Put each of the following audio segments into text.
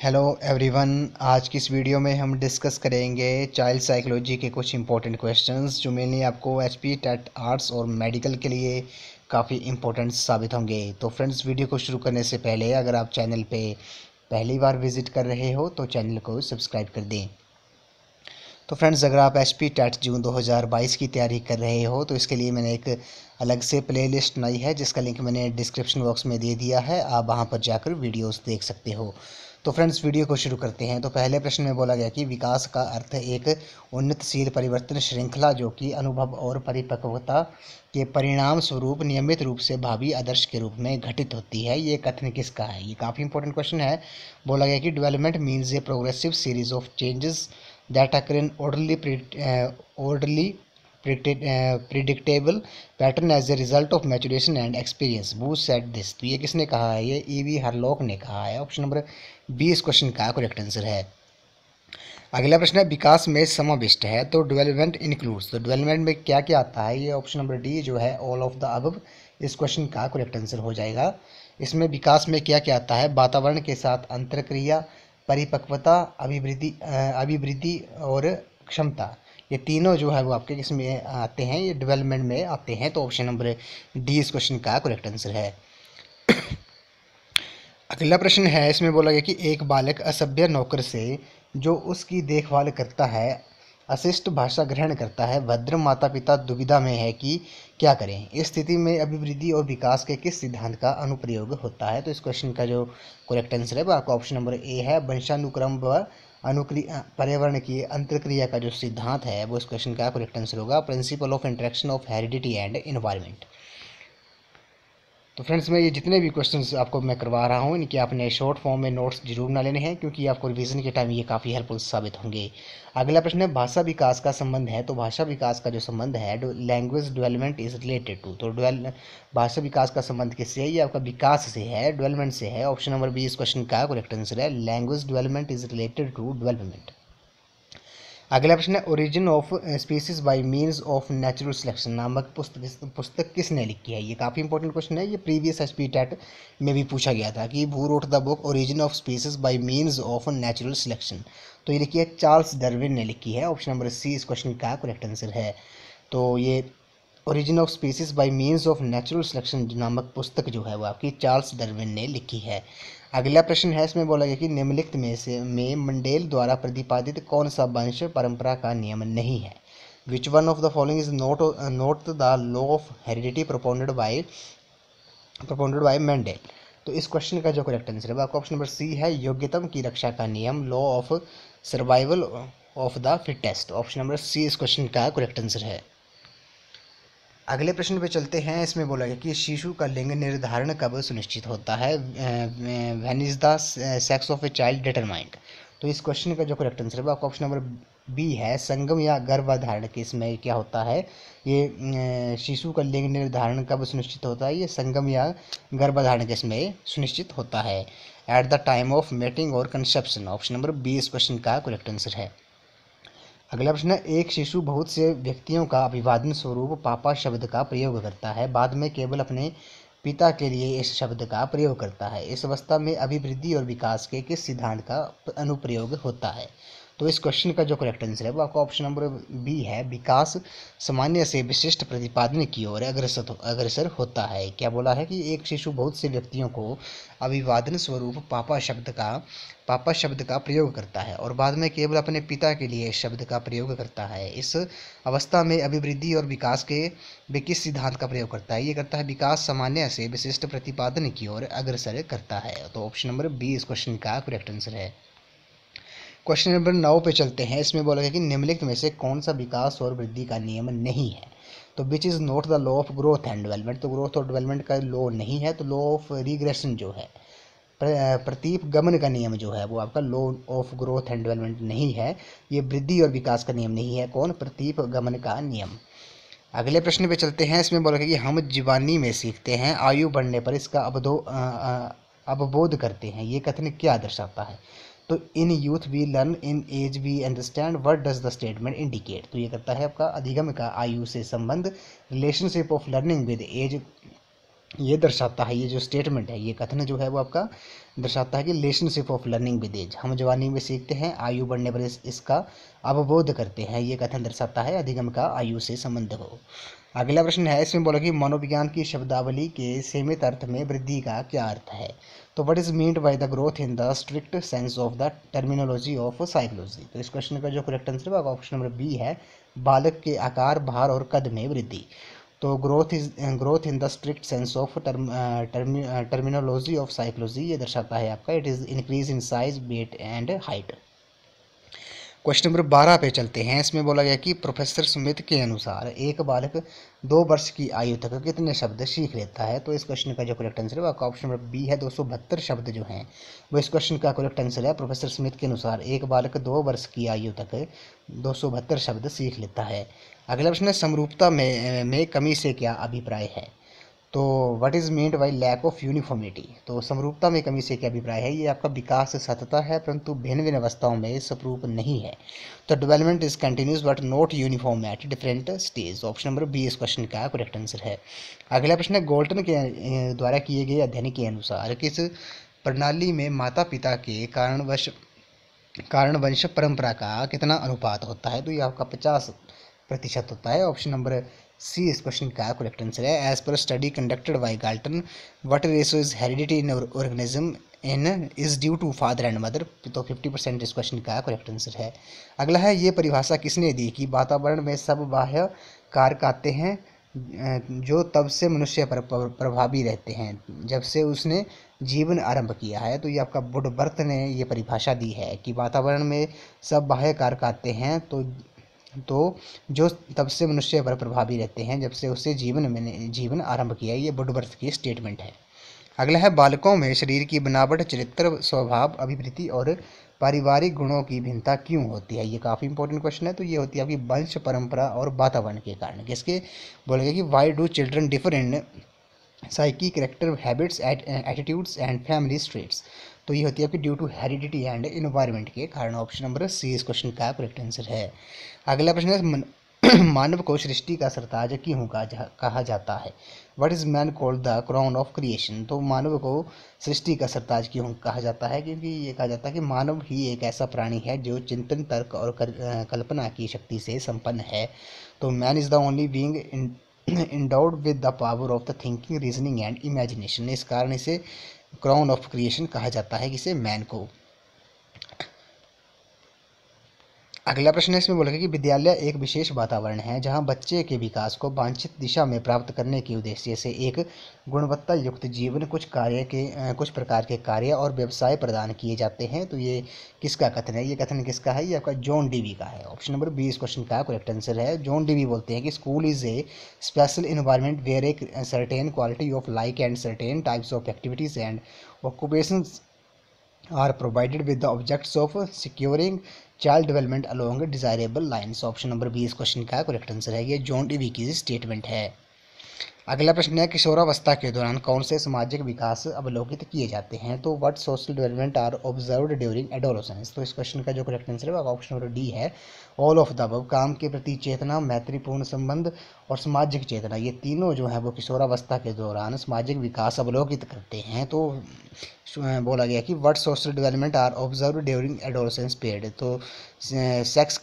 Hello everyone. आज की इस वीडियो में हम डिस्कस करेंगे चाइल्ड साइकोलॉजी के कुछ इंपॉर्टेंट क्वेश्चंस जो मेनली आपको एचपी टेट आर्ट्स और मेडिकल के लिए काफ़ी इंपॉर्टेंट साबित होंगे। तो फ्रेंड्स, वीडियो को शुरू करने से पहले अगर आप चैनल पे पहली बार विजिट कर रहे हो तो चैनल को सब्सक्राइब कर दें। तो फ्रेंड्स, अगर आप एच पी टेट जून 2022 की तैयारी कर रहे हो तो इसके लिए मैंने एक अलग से प्लेलिस्ट बनाई है जिसका लिंक मैंने डिस्क्रिप्शन बॉक्स में दे दिया है। आप वहां पर जाकर वीडियोस देख सकते हो। तो फ्रेंड्स, वीडियो को शुरू करते हैं। तो पहले प्रश्न में बोला गया कि विकास का अर्थ एक उन्नतशील परिवर्तन श्रृंखला जो कि अनुभव और परिपक्वता के परिणाम स्वरूप नियमित रूप से भावी आदर्श के रूप में घटित होती है। ये कथन किसका है? ये काफ़ी इंपॉर्टेंट क्वेश्चन है। बोला गया कि development means a progressive series of changes that occur in orderly predictable pattern as a result of maturation and experience. Who said this? तो ये किसने कहा है? ये ईवी हरलॉक ने कहा है। ऑप्शन नंबर बी इस क्वेश्चन का करेक्ट आंसर है। अगला प्रश्न है विकास में समाविष्ट है तो डेवलपमेंट इंक्लूड्स। तो डेवलपमेंट में क्या क्या आता है? ये ऑप्शन नंबर डी जो है ऑल ऑफ द अबव इस क्वेश्चन का करेक्ट आंसर हो जाएगा। इसमें विकास में क्या क्या आता है? वातावरण के साथ अंतरक्रिया, परिपक्वता, अभिवृद्धि और क्षमता। ये तीनों जो है वो आपके किस में आते हैं? ये डेवलपमेंट में आते हैं। तो ऑप्शन नंबर डी इस क्वेश्चन का करेक्ट आंसर है। अगला प्रश्न है, इसमें बोला गया कि एक बालक असभ्य नौकर से जो उसकी देखभाल करता है अशिष्ट भाषा ग्रहण करता है, भद्र माता पिता दुविधा में है कि क्या करें। इस स्थिति में अभिवृद्धि और विकास के किस सिद्धांत का अनुप्रयोग होता है? तो इस क्वेश्चन का जो करेक्ट आंसर है वो आपका ऑप्शन नंबर ए है। वंशानुक्रम व अनुक्रिया पर्यावरण की अंतर्क्रिया का जो सिद्धांत है वो इस क्वेश्चन का करेक्ट आंसर होगा। Principle of interaction of heredity and environment. तो फ्रेंड्स, मैं ये जितने भी क्वेश्चंस आपको मैं करवा रहा हूँ इनके आपने शॉर्ट फॉर्म में नोट्स जरूर ना लेने हैं क्योंकि आपको रिवीजन के टाइम ये काफ़ी हेल्पफुल साबित होंगे। अगला प्रश्न है भाषा विकास का संबंध है। तो भाषा विकास का जो संबंध है language development is related to. तो भाषा विकास का संबंध किससे है? ये आपका विकास से है, डेवलपमेंट से है। ऑप्शन नंबर बी इस क्वेश्चन का करेक्ट आंसर है। Language development is related to development. अगला प्रश्न है origin of species by means of natural selection नामक पुस्तक किसने लिखी है? ये काफ़ी इंपॉर्टेंट क्वेश्चन है। ये प्रीवियस एचपी टेट में भी पूछा गया था कि हू wrote the book origin of species by means of natural selection. तो ये लिखी है चार्ल्स डार्विन ने लिखी है। ऑप्शन नंबर सी इस क्वेश्चन का करेक्ट आंसर है। तो ये origin of species by means of natural selection नामक पुस्तक जो है वो आपकी चार्ल्स डार्विन ने लिखी है। अगला प्रश्न है, इसमें बोला गया कि निम्नलिखित में मंडेल द्वारा प्रतिपादित कौन सा वंश परंपरा का नियम नहीं है? Which one of the following is not the law of heredity proponed by Mendel. तो इस क्वेश्चन का जो करेक्ट आंसर है आपका ऑप्शन नंबर सी है योग्यतम की रक्षा का नियम, law of survival of the fittest. Option number C इस क्वेश्चन का करेक्ट आंसर है। अगले प्रश्न पे चलते हैं। इसमें बोला गया कि शिशु का लिंग निर्धारण कब सुनिश्चित होता है? When is the sex of a child determined. तो इस क्वेश्चन का जो करेक्ट आंसर है आपका ऑप्शन नंबर बी है संगम या गर्भधारण के इसमें क्या होता है? ये शिशु का लिंग निर्धारण कब सुनिश्चित होता है? ये संगम या गर्भधारण के इसमें सुनिश्चित होता है at the time of mating और कंसेप्शन। ऑप्शन नंबर बी इस क्वेश्चन का करेक्ट आंसर है। अगला प्रश्न है एक शिशु बहुत से व्यक्तियों का अभिवादन स्वरूप पापा शब्द का प्रयोग करता है, बाद में केवल अपने पिता के लिए इस शब्द का प्रयोग करता है। इस अवस्था में अभिवृद्धि और विकास के किस सिद्धांत का अनुप्रयोग होता है? तो इस क्वेश्चन का जो करेक्ट आंसर है वो आपका ऑप्शन नंबर बी है विकास सामान्य से विशिष्ट प्रतिपादन की ओर अग्रसर होता है। क्या बोला है कि एक शिशु बहुत से व्यक्तियों को अभिवादन स्वरूप पापा शब्द का प्रयोग करता है और बाद में केवल अपने पिता के लिए इस शब्द का प्रयोग करता है। इस अवस्था में अभिवृद्धि और विकास के वे किस सिद्धांत का प्रयोग करता है? ये करता है विकास सामान्य से विशिष्ट प्रतिपादन की ओर अग्रसर करता है। तो ऑप्शन नंबर बी इस क्वेश्चन का करेक्ट आंसर है। क्वेश्चन नंबर 9 पे चलते हैं। इसमें बोला गया कि निम्नलिखित में से कौन सा विकास और वृद्धि का नियम नहीं है? तो which is not the law of growth and development. तो ग्रोथ और डेवलपमेंट का लॉ नहीं है। तो लॉ ऑफ रिग्रेशन जो है प्रतीप गमन का नियम जो है वो आपका law of growth and development नहीं है। ये वृद्धि और विकास का नियम नहीं है। कौन? प्रतीप गमन का नियम। अगले प्रश्न पे चलते हैं। इसमें बोला गया कि हम जीवानी में सीखते हैं, आयु बढ़ने पर इसका अवबोध करते हैं। ये कथन क्या दर्शाता है? तो in youth we learn, in age we understand, what does the statement indicate. तो ये करता है आपका अधिगम का आयु से संबंध, relationship of learning with age ये दर्शाता है, ये जो स्टेटमेंट है, ये कथन जो है वो आपका दर्शाता है कि relationship of learning with age, हम जवानी में सीखते हैं, आयु बढ़ने पर इसका अवबोध करते हैं। ये कथन दर्शाता है अधिगम का आयु से संबंध हो। अगला प्रश्न है, इसमें बोला कि मनोविज्ञान की शब्दावली के सीमित अर्थ में वृद्धि का क्या अर्थ है। तो what is meant by the growth in the strict sense of the terminology of psychology. तो इस क्वेश्चन का जो करेक्ट आंसर है ऑप्शन नंबर बी है, बालक के आकार, भार और कद में वृद्धि। तो growth in the strict sense of terminology of psychology, ये दर्शाता है आपका it is increase in size, weight and height. Question number 12 पे चलते हैं। इसमें बोला गया कि प्रोफेसर स्मिथ के अनुसार एक बालक 2 वर्ष की आयु तक कितने शब्द सीख लेता है। तो इस क्वेश्चन का जो करेक्ट आंसर है आपका ऑप्शन नंबर बी है, 272 शब्द जो हैं वो इस क्वेश्चन का करेक्ट आंसर है। प्रोफेसर स्मिथ के अनुसार एक बालक 2 वर्ष की आयु तक 272 शब्द सीख लेता है। अगला प्रश्न है, समरूपता में कमी से क्या अभिप्राय है। तो what is meant by lack of uniformity. तो समरूपता में कमी से क्या अभिप्राय है, ये आपका विकास सतत है परंतु भिन्न भिन्न अवस्थाओं में समरूप नहीं है। तो development is continuous but not uniform at different stage. Option number B इस क्वेश्चन का करेक्ट आंसर है। अगला प्रश्न है, गोल्टन के द्वारा किए गए अध्ययन के अनुसार किस प्रणाली में माता पिता के कारणवंश परंपरा का कितना अनुपात होता है। तो ये आपका 50% होता है। ऑप्शन नंबर सी इस क्वेश्चन का करेक्ट आंसर है। As per study conducted by Galton, what ratio is heredity in organism in is due to father and mother. तो 50% इस क्वेश्चन का करेक्ट आंसर है। अगला है, ये परिभाषा किसने दी कि वातावरण में सब बाह्य कारक आते हैं जो तब से मनुष्य पर प्रभावी रहते हैं जब से उसने जीवन आरंभ किया है। तो ये आपका वुडवर्थ ने ये परिभाषा दी है कि वातावरण में सब बाह्य कारक आते हैं तो जो तब से मनुष्य पर प्रभावी रहते हैं जब से उससे जीवन आरंभ किया। ये वुडवर्थ की स्टेटमेंट है। अगला है, बालकों में शरीर की बनावट, चरित्र, स्वभाव, अभिवृत्ति और पारिवारिक गुणों की भिन्नता क्यों होती है। ये काफ़ी इंपॉर्टेंट क्वेश्चन है। तो ये होती है आपकी वंश, परंपरा और वातावरण के कारण। किसके बोलेगा कि why do children differ in psyche, character, habits, attitudes and family traits. तो ये होती है आपकी due to heredity and environment के कारण। ऑप्शन नंबर सी इस क्वेश्चन का करेक्ट आंसर है। अगला प्रश्न है, मानव को सृष्टि का सरताज क्यों कहा जाता है। What is man called the crown of creation. तो मानव को सृष्टि का सरताज क्यों कहा जाता है, क्योंकि ये कहा जाता है कि मानव ही एक ऐसा प्राणी है जो चिंतन, तर्क और कल्पना की शक्ति से संपन्न है। तो man is the only being endured with the power of the thinking, reasoning and imagination. इस कारण इसे क्राउन ऑफ क्रिएशन कहा जाता है, किसे, मैन को। अगला प्रश्न है, इसमें बोला कि विद्यालय एक विशेष वातावरण है जहां बच्चे के विकास को वांछित दिशा में प्राप्त करने के उद्देश्य से एक गुणवत्ता युक्त जीवन कुछ प्रकार के कार्य और व्यवसाय प्रदान किए जाते हैं। तो ये किसका कथन है, ये कथन किसका है, ये आपका जॉन डीवी का है। ऑप्शन नंबर बी इस क्वेश्चन का करेक्ट आंसर है। जॉन डीवी बोलते हैं कि school is a special environment where a certain quality of like and certain types of activities and occupations are provided with the objects of securing child development along desirable lines। Option number B इस question का correct answer है। ये John Dewey की statement है। अगला प्रश्न है, किशोरावस्था के दौरान कौन से सामाजिक विकास अवलोकित किए जाते हैं। तो what social development are observed during adolescence. तो इस क्वेश्चन का जो करेक्ट आंसर है ऑप्शन नंबर डी है, ऑल ऑफ द अबव। काम के प्रति चेतना, मैत्रीपूर्ण संबंध और सामाजिक चेतना, ये तीनों जो है वो किशोरावस्था के दौरान सामाजिक विकास अवलोकित करते हैं। तो बोला गया कि what social development are observe during adolescence period. तो सेक्स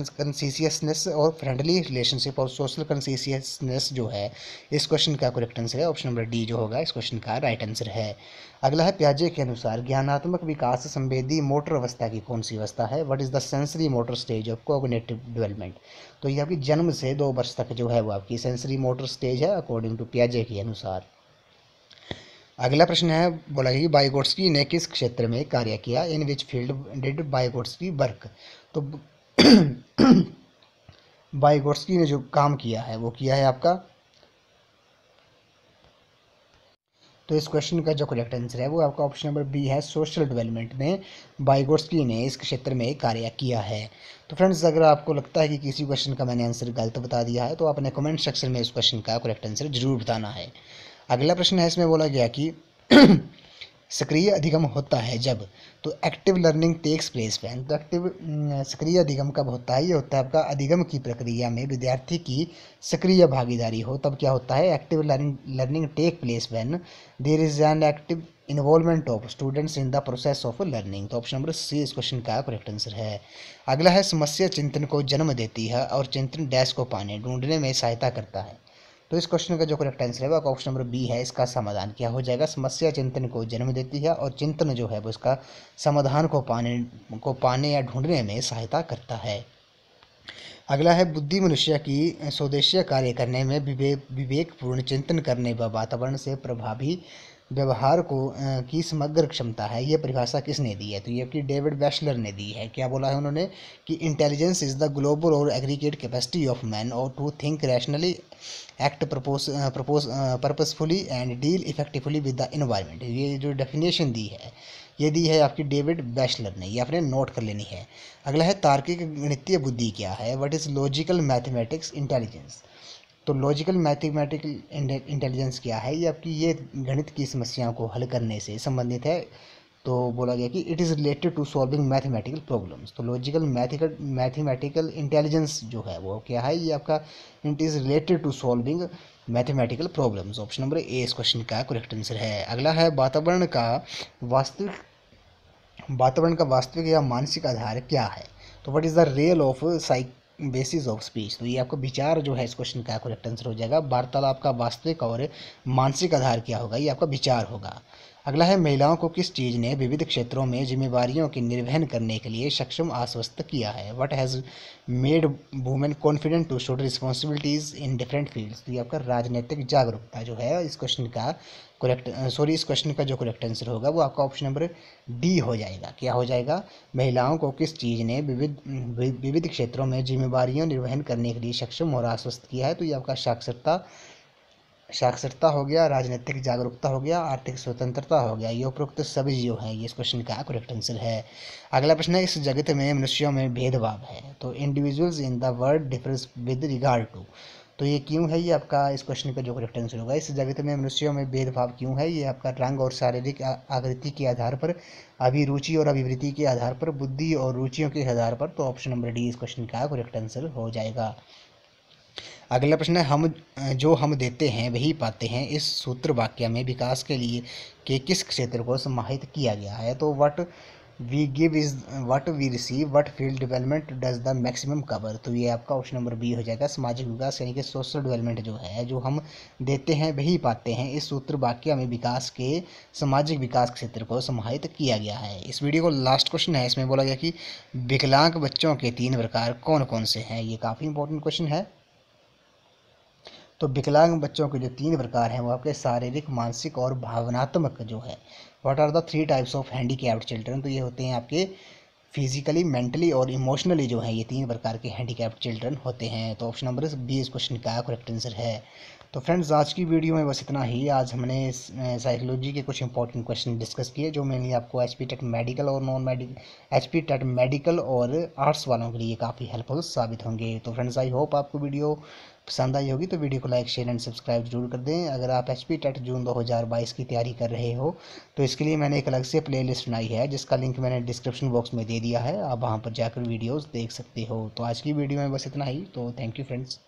कंसिशियसनेस और फ्रेंडली रिलेशनशिप और सोशल कंसिशियसनेस जो है इस क्वेश्चन का करेक्ट आंसर है। ऑप्शन नंबर डी जो होगा इस क्वेश्चन का राइट आंसर है। अगला है, पियाजे के अनुसार ज्ञानात्मक विकास संवेदी मोटर अवस्था की कौन सी अवस्था है। What is the sensory motor stage of cognitive development. तो ये आपकी जन्म से 2 वर्ष तक जो है वो आपकी सेंसरी मोटर स्टेज है अकॉर्डिंग टू पियाजे के अनुसार। अगला प्रश्न है, बोला कि वाइगोट्स्की ने किस क्षेत्र में कार्य किया, इन विच फील्ड डिड वाइगोट्स्की वर्क। तो वाइगोट्स्की ने जो काम किया है वो किया है आपका, तो इस क्वेश्चन का जो करेक्ट आंसर है वो आपका ऑप्शन नंबर बी है, सोशल डेवलपमेंट में वाइगोट्स्की ने इस क्षेत्र में कार्य किया है। तो फ्रेंड्स, अगर आपको लगता है कि किसी क्वेश्चन का मैंने आंसर गलत बता दिया है तो आप अपने कमेंट सेक्शन में इस क्वेश्चन का करेक्ट आंसर जरूर बताना है। अगला प्रश्न है, इसमें बोला गया कि सक्रिय अधिगम होता है जब, तो active learning takes place when, तो सक्रिय अधिगम कब होता है, ये होता है आपका अधिगम की प्रक्रिया में विद्यार्थी की सक्रिय भागीदारी हो तब क्या होता है, active learning take place when there is an active involvement of students in the process of learning. तो ऑप्शन नंबर सी इस क्वेश्चन का करेक्ट आंसर है। अगला है समस्या चिंतन को जन्म देती है और चिंतन डैश को पाने ढूंढने में सहायता करता है। तो इस क्वेश्चन का जो करेक्ट आंसर है वो ऑप्शन नंबर बी है, इसका समाधान क्या हो जाएगा, समस्या चिंतन को जन्म देती है और चिंतन जो है वो इसका समाधान को पाने या ढूंढने में सहायता करता है। अगला है बुद्धि मनुष्य की स्वदेशीय कार्य करने में विवेकपूर्ण चिंतन करने व वातावरण से प्रभावी व्यवहार की समग्र क्षमता है। ये परिभाषा किसने दी है, तो ये आपकी डेविड बैचलर ने दी है। क्या बोला है उन्होंने कि इंटेलिजेंस इज द ग्लोबल और एग्रीगेट कैपेसिटी ऑफ मैन और to think rationally, act purposefully and deal effectively with the environment. ये जो डेफिनेशन दी है ये दी है आपकी डेविड बैचलर ने, ये आपने नोट कर लेनी है। अगला है तार्किक गणितीय बुद्धि क्या है, what is logical mathematics intelligence. तो लॉजिकल मैथमेटिकल इंटेलिजेंस क्या है, ये आपकी ये गणित की समस्याओं को हल करने से संबंधित है। तो बोला गया कि it is related to solving mathematical problems. तो लॉजिकल मैथमेटिकल इंटेलिजेंस जो है वो क्या है, ये आपका it is related to solving mathematical problems. Option number A इस क्वेश्चन का करेक्ट आंसर है। अगला है वातावरण का वास्तविक या मानसिक आधार क्या है। तो what is the real of psych basis of speech. तो ये आपका विचार जो है इस क्वेश्चन का करेक्ट आंसर हो जाएगा। वार्तालाप का वास्तविक और मानसिक आधार क्या होगा, ये आपका विचार होगा। अगला है महिलाओं को किस चीज़ ने विविध क्षेत्रों में जिम्मेवारियों के निर्वहन करने के लिए सक्षम आश्वस्त किया है, what has made women confident to shoulder responsibilities in different fields. तो ये आपका राजनीतिक जागरूकता जो है इस क्वेश्चन का इस क्वेश्चन का जो करेक्ट आंसर होगा वो आपका ऑप्शन नंबर डी हो जाएगा। क्या हो जाएगा, महिलाओं को किस चीज़ ने विविध क्षेत्रों में जिम्मेवारियों निर्वहन करने के लिए सक्षम और आश्वस्त किया है। तो ये आपका साक्षरता हो गया, राजनीतिक जागरूकता हो गया, आर्थिक स्वतंत्रता हो गया। ये उपरोक्त सभी जो है ये इस क्वेश्चन का करेक्ट आंसर है। अगला प्रश्न है, इस जगत में मनुष्यों में भेदभाव है। तो individuals in the world difference with regard to. तो ये क्यों है, ये आपका इस क्वेश्चन का जो करेक्ट आंसर होगा, इस जगत में मनुष्यों में भेदभाव क्यों है, ये आपका रंग और शारीरिक आकृति के आधार पर, अभिरुचि और अभिवृत्ति के आधार पर, बुद्धि और रुचियों के आधार पर। तो ऑप्शन नंबर डी इस क्वेश्चन का करेक्ट आंसर हो जाएगा। अगला प्रश्न है, हम देते हैं वही पाते हैं, इस सूत्र वाक्य में विकास के लिए के किस क्षेत्र को समाहित किया गया है। तो what we give is what we receive, what field development does the maximum cover. तो ये आपका ऑप्शन नंबर बी हो जाएगा, सामाजिक विकास यानी कि सोशल डेवलपमेंट जो है, जो हम देते हैं वही पाते हैं, इस सूत्र वाक्य में विकास के सामाजिक विकास क्षेत्र को समाहित किया गया है। इस वीडियो को लास्ट क्वेश्चन है, इसमें बोला गया कि विकलांग बच्चों के 3 प्रकार कौन कौन से हैं। ये काफ़ी इंपॉर्टेंट क्वेश्चन है। तो विकलांग बच्चों के जो 3 प्रकार हैं वो आपके शारीरिक, मानसिक और भावनात्मक जो है, what are the 3 types of handicapped children. तो ये होते हैं आपके फिजिकली, मेंटली और इमोशनली जो है, ये 3 प्रकार के हैंडीकैप्ड चिल्ड्रन होते हैं। तो ऑप्शन नंबर बी इस क्वेश्चन का करेक्ट आंसर है। तो फ्रेंड्स आज की वीडियो में बस इतना ही। आज हमने साइकोलॉजी के कुछ इंपॉर्टेंट क्वेश्चन डिस्कस किए जो मेनली आपको एचपी टेट मेडिकल और non medical, HP TET medical और आर्ट्स वालों के लिए काफ़ी हेल्पफुल साबित होंगे। तो फ्रेंड्स आई होप आपको वीडियो पसंद आई होगी, तो वीडियो को लाइक, शेयर एंड सब्सक्राइब जरूर कर दें। अगर आप एचपी टेट जून 2022 की तैयारी कर रहे हो तो इसके लिए मैंने एक अलग से प्लेलिस्ट बनाई है जिसका लिंक मैंने डिस्क्रिप्शन बॉक्स में दे दिया है, आप वहाँ पर जाकर वीडियोस देख सकते हो। तो आज की वीडियो में बस इतना ही। तो थैंक यू फ्रेंड्स।